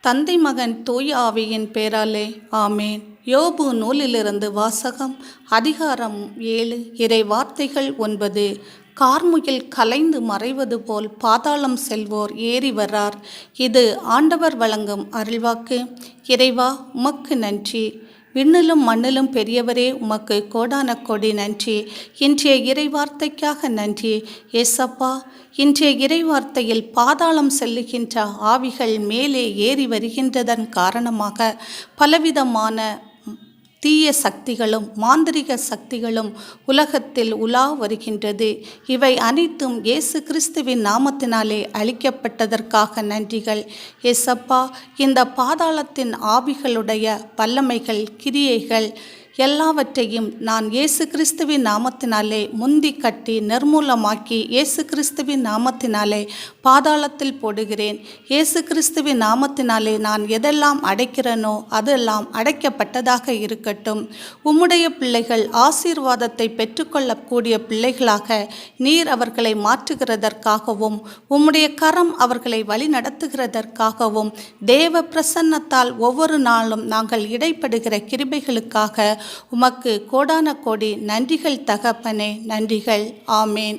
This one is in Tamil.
தந்தை மகன் தூய ஆவியின் பேராலே ஆமேன். யோபு நூலிலிருந்து வாசகம். அதிகாரம் 7. இறை வார்த்தைகள் 9. கார்முகில் கலைந்து மறைவது போல் பாதாளம் செல்வோர் ஏறி வரார். இது ஆண்டவர் வழங்கும் அருள்வாக்கு. இறைவா, உமக்கு நன்றி. விண்ணிலும் மண்ணிலும் பெரியவரே, உமக்கு கோடான கோடி நன்றி. இன்றைய இறைவார்த்தைக்காக நன்றி ஏசப்பா. இன்றைய இறைவார்த்தையில் பாதாளம் செல்லுகின்ற ஆவிகள் மேலே ஏறி வருகின்றதன் காரணமாக பலவிதமான தீய சக்திகளும் மாந்திரிக சக்திகளும் உலகத்தில் உலா வருகின்றது. இவை அனைத்தும் இயேசு கிறிஸ்துவின் நாமத்தினாலே அளிக்கப்பட்டதற்காக நன்றிகள் ஏசப்பா. இந்த பாதாளத்தின் ஆவிகளுடைய வல்லமைகள், கிரியைகள் எல்லாவற்றையும் நான் இயேசு கிறிஸ்துவின் நாமத்தினாலே முந்தி கட்டி நிர்மூலமாக்கி இயேசு கிறிஸ்துவின் நாமத்தினாலே பாதாளத்தில் போடுகிறேன். இயேசு கிறிஸ்துவின் நாமத்தினாலே நான் எதெல்லாம் அடைக்கிறேனோ அதெல்லாம் அடைக்கப்பட்டதாக இருக்கட்டும். உம்முடைய பிள்ளைகள் ஆசீர்வாதத்தை பெற்றுக்கொள்ளக்கூடிய பிள்ளைகளாக நீர் அவர்களை மாற்றுகிறதற்காகவும் உம்முடைய கரம் அவர்களை வழி நடத்துகிறதற்காகவும் தேவ பிரசன்னத்தால் ஒவ்வொரு நாளும் நாங்கள் இடைப்படுகிற கிருபைகளுக்காக உமக்கு கோடான கோடி நன்றிகள் தகப்பனே, நன்றிகள். ஆமேன்.